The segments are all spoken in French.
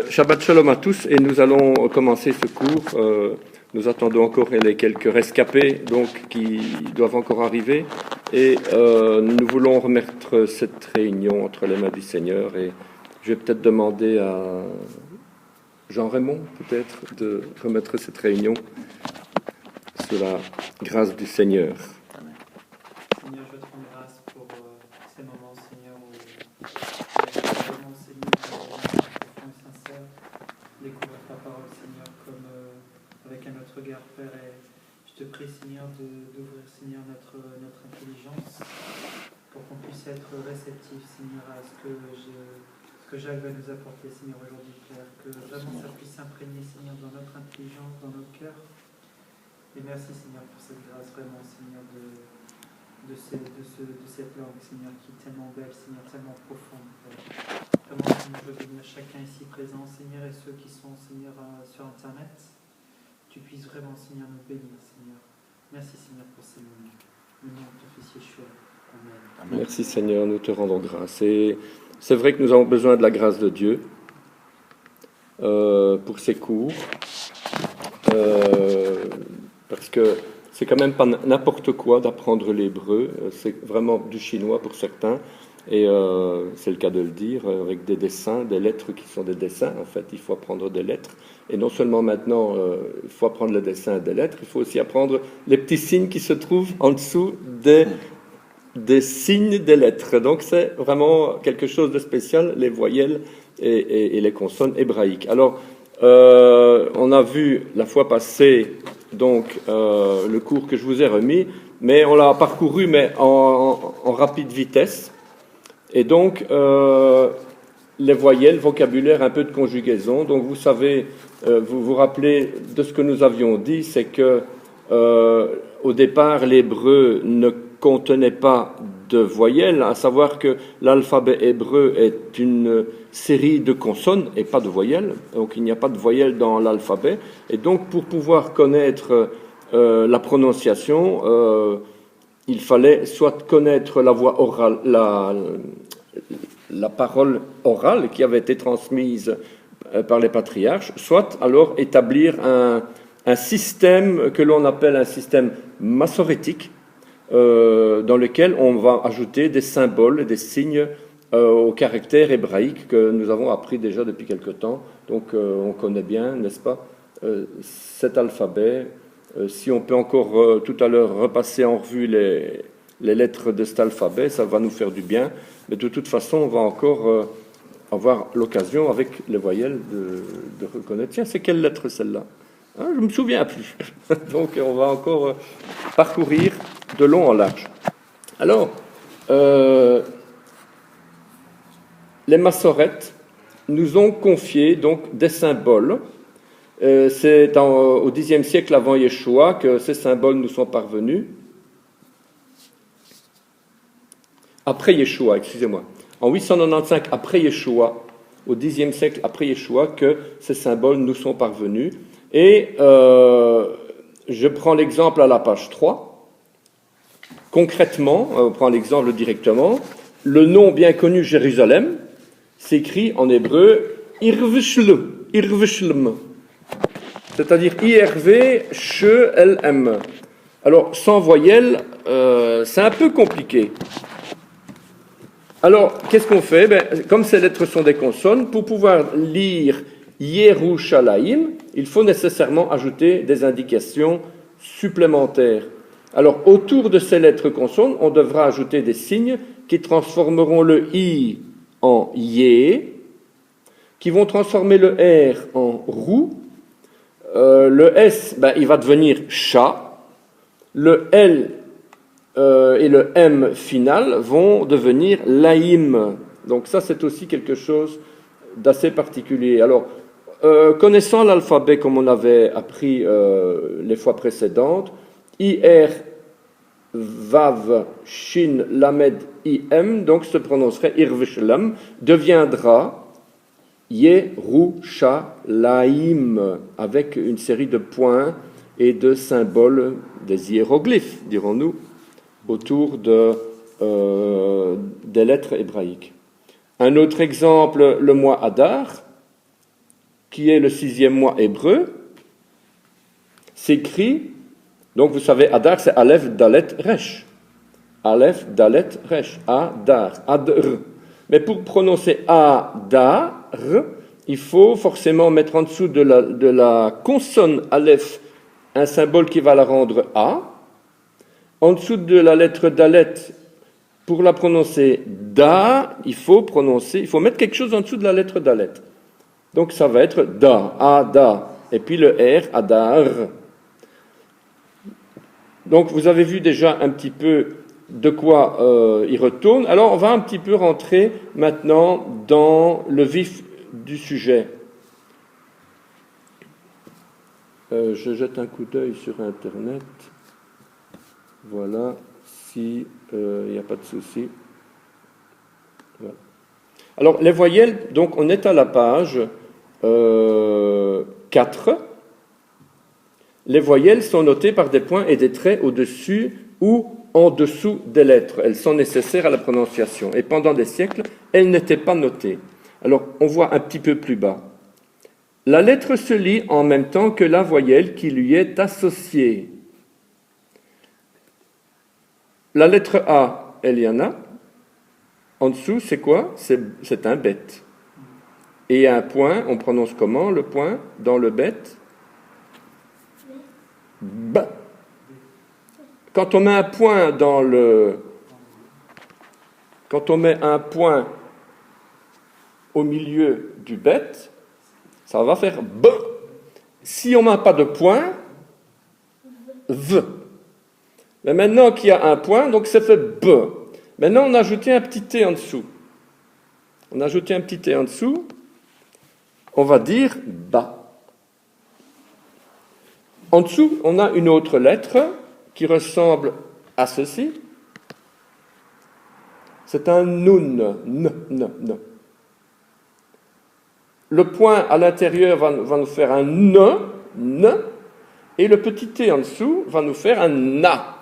Shabbat Shalom à tous, et nous allons commencer ce cours. Nous attendons encore les quelques rescapés donc, qui doivent encore arriver, et nous voulons remettre cette réunion entre les mains du Seigneur. Et je vais peut-être demander à Jean-Raymond peut-être de remettre cette réunion sous la grâce du Seigneur. Seigneur, je te rends grâce pour ces moments, Seigneur, où vraiment, Seigneur, profond et sincère, découvrir ta parole, Seigneur, comme avec un autre regard, Père. Et je te prie, Seigneur, d'ouvrir, Seigneur, notre intelligence pour qu'on puisse être réceptif, Seigneur, à ce que Jacques va nous apporter, Seigneur, aujourd'hui, Père. Que vraiment ça puisse s'imprégner, Seigneur, dans notre intelligence, dans nos cœurs. Et merci, Seigneur, pour cette grâce, vraiment, Seigneur, de cette langue, Seigneur, qui est tellement belle, Seigneur, tellement profonde. Vraiment, Seigneur, je veux bénir chacun ici présent, Seigneur, et ceux qui sont, Seigneur, sur Internet. Tu puisses vraiment, Seigneur, nous bénir, Seigneur. Merci, Seigneur, pour ces moments. Au nom de ton Fils Yeshua. Amen. Merci, Seigneur, nous te rendons grâce. Et c'est vrai que nous avons besoin de la grâce de Dieu pour ces cours. Parce que c'est quand même pas n'importe quoi d'apprendre l'hébreu, c'est vraiment du chinois pour certains, et c'est le cas de le dire, avec des dessins, des lettres qui sont des dessins. En fait, il faut apprendre des lettres, et non seulement maintenant il faut apprendre les dessins des lettres, il faut aussi apprendre les petits signes qui se trouvent en dessous des signes des lettres. Donc c'est vraiment quelque chose de spécial, les voyelles et les consonnes hébraïques. Alors, on a vu la fois passée donc le cours que je vous ai remis, mais on l'a parcouru mais en rapide vitesse. Et donc les voyelles, vocabulaire, un peu de conjugaison. Donc vous savez, vous vous rappelez de ce que nous avions dit, c'est que au départ l'hébreu ne contenait pas de voyelles, à savoir que l'alphabet hébreu est une série de consonnes et pas de voyelles, donc il n'y a pas de voyelles dans l'alphabet, et donc pour pouvoir connaître la prononciation, il fallait soit connaître la voix orale, la parole orale qui avait été transmise par les patriarches, soit alors établir un système que l'on appelle un système massorétique, dans lequel on va ajouter des symboles, des signes au caractère hébraïque que nous avons appris déjà depuis quelque temps. Donc on connaît bien, n'est-ce pas, cet alphabet. Si on peut encore tout à l'heure repasser en revue les lettres de cet alphabet, ça va nous faire du bien. Mais de toute façon, on va encore avoir l'occasion, avec les voyelles, de reconnaître. Tiens, c'est quelle lettre celle-là? Hein, je ne me souviens plus. Donc on va encore parcourir de long en large. Alors, les massorètes nous ont confié donc des symboles. C'est au Xe siècle avant Yeshua que ces symboles nous sont parvenus. Après Yeshua, excusez-moi. En 895 après Yeshua, au Xe siècle après Yeshua, que ces symboles nous sont parvenus. Et je prends l'exemple à la page 3. Concrètement, on prend l'exemple directement, le nom bien connu Jérusalem s'écrit en hébreu Irvishlem, c'est-à-dire I-R-V-Sh-L-M. Alors, sans voyelle, c'est un peu compliqué. Alors, qu'est-ce qu'on fait? Comme ces lettres sont des consonnes, pour pouvoir lire Yerushalayim, il faut nécessairement ajouter des indications supplémentaires. Alors, autour de ces lettres consonnes, on devra ajouter des signes qui transformeront le I en Yé, qui vont transformer le R en Rou, le S, il va devenir Cha, le L et le M final vont devenir Laïm. Donc ça, c'est aussi quelque chose d'assez particulier. Alors, connaissant l'alphabet comme on avait appris les fois précédentes, I-R, Vav, Shin, Lamed, I-M, donc se prononcerait Irvishlem, deviendra Yerushalayim, avec une série de points et de symboles, des hiéroglyphes, dirons-nous, autour des lettres hébraïques. Un autre exemple, le mois Adar, qui est le 6e mois hébreu, s'écrit, donc vous savez, Adar, c'est Aleph, Dalet, Resh. Aleph, Dalet, Resh. Adar, Adr. Mais pour prononcer Adar, il faut forcément mettre en dessous de la consonne Aleph un symbole qui va la rendre A. En dessous de la lettre Dalet, pour la prononcer Da, il faut mettre quelque chose en dessous de la lettre Dalet. Donc ça va être Da, Ada, et puis le R, Adar. Donc vous avez vu déjà un petit peu de quoi il retourne. Alors on va un petit peu rentrer maintenant dans le vif du sujet. Je jette un coup d'œil sur Internet. Voilà, si il n'y a pas de souci. Voilà. Alors les voyelles, donc on est à la page 4. Les voyelles sont notées par des points et des traits au-dessus ou en dessous des lettres. Elles sont nécessaires à la prononciation. Et pendant des siècles, elles n'étaient pas notées. Alors, on voit un petit peu plus bas. La lettre se lit en même temps que la voyelle qui lui est associée. La lettre A, Eliana. En dessous, c'est quoi? C'est un bet. Et un point, on prononce comment le point dans le bet? B. Quand on met un point quand on met un point au milieu du bet, ça va faire B. Si on ne met pas de point, V. Mais maintenant qu'il y a un point, donc ça fait B. Maintenant, on a ajouté un petit T en dessous. On a ajouté un petit T en dessous, on va dire ba. En dessous, on a une autre lettre qui ressemble à ceci. C'est un nun. N. Le point à l'intérieur va nous faire un n, et le petit t en dessous va nous faire un na.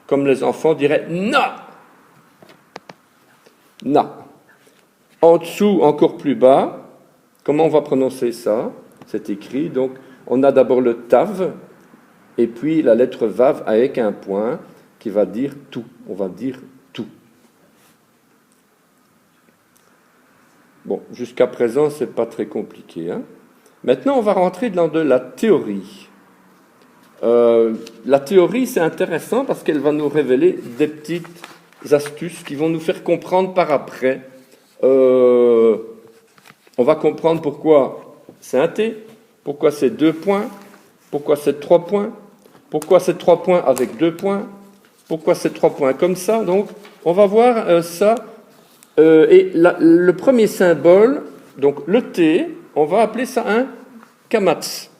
Comme les enfants diraient na. Na. En dessous, encore plus bas, comment on va prononcer ça? C'est écrit, donc on a d'abord le tav, et puis la lettre vav avec un point qui va dire tout. On va dire tout. Bon, jusqu'à présent, c'est pas très compliqué. Hein. Maintenant, on va rentrer dans de la théorie. La théorie, c'est intéressant parce qu'elle va nous révéler des petites astuces qui vont nous faire comprendre par après. On va comprendre pourquoi c'est un T, pourquoi c'est 2 points, pourquoi c'est 3 points, pourquoi c'est 3 points avec 2 points, pourquoi c'est 3 points comme ça. Donc, on va voir ça. Et le premier symbole, donc le T, on va appeler ça un kamatz.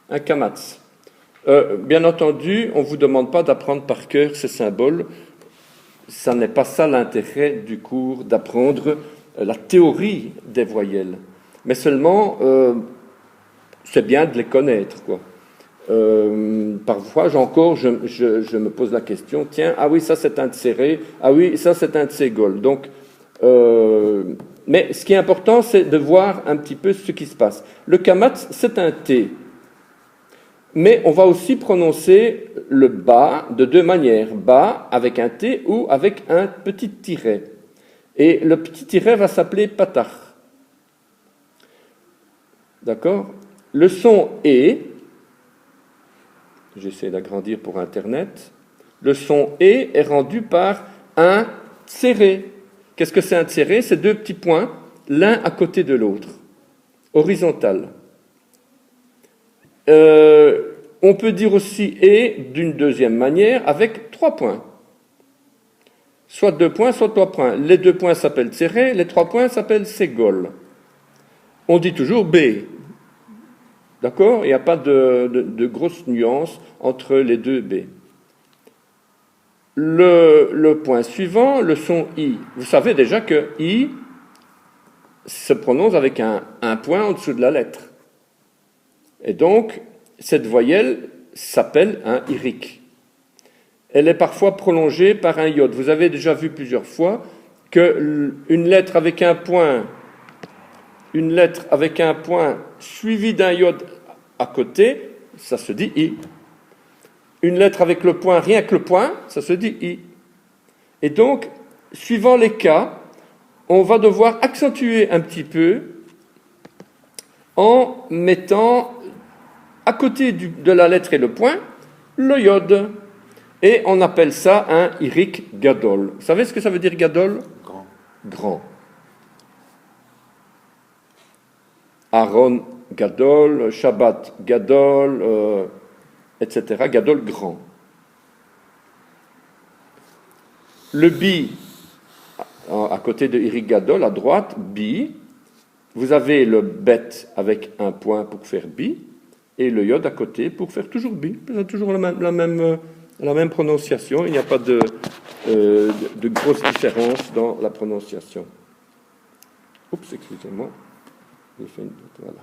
Un kamatz. Bien entendu, on ne vous demande pas d'apprendre par cœur ces symboles. Ça n'est pas ça l'intérêt du cours, d'apprendre la théorie des voyelles. Mais seulement, c'est bien de les connaître, quoi. Parfois, je me pose la question, tiens, ah oui, ça c'est un tséré, ah oui, ça c'est un tségol. Donc, mais ce qui est important, c'est de voir un petit peu ce qui se passe. Le kamatz, c'est un T. Mais on va aussi prononcer le ba de 2 manières. Ba avec un T ou avec un petit tiret. Et le petit tiret va s'appeler patach. D'accord? Le son est, j'essaie d'agrandir pour Internet, le son est rendu par un tséré. Qu'est-ce que c'est un tséré? C'est 2 petits points, l'un à côté de l'autre, horizontal. On peut dire aussi et d'une deuxième manière avec 3 points. Soit 2 points, soit 3 points. Les 2 points s'appellent tséré, les 3 points s'appellent ségol. On dit toujours B. D'accord? Il n'y a pas de grosses nuances entre les 2 B. Le point suivant, le son I. Vous savez déjà que I se prononce avec un point en dessous de la lettre. Et donc, cette voyelle s'appelle un irique. Elle est parfois prolongée par un iode. Vous avez déjà vu plusieurs fois qu'une lettre avec un point une lettre avec un point suivi d'un iode à côté, ça se dit I. Une lettre avec le point, rien que le point, ça se dit I. Et donc, suivant les cas, on va devoir accentuer un petit peu en mettant à côté de la lettre et le point, le iode. Et on appelle ça un irik gadol. Vous savez ce que ça veut dire gadol? Grand. Grand. Aaron gadol, Shabbat gadol, etc. Gadol grand. Le bi, à côté de irik gadol, à droite, bi. Vous avez le bet avec un point pour faire bi, et le yod à côté pour faire toujours bi. C'est toujours la même prononciation. Il n'y a pas de grosse différence dans la prononciation. Oups, excusez-moi. J'ai fait une... Voilà.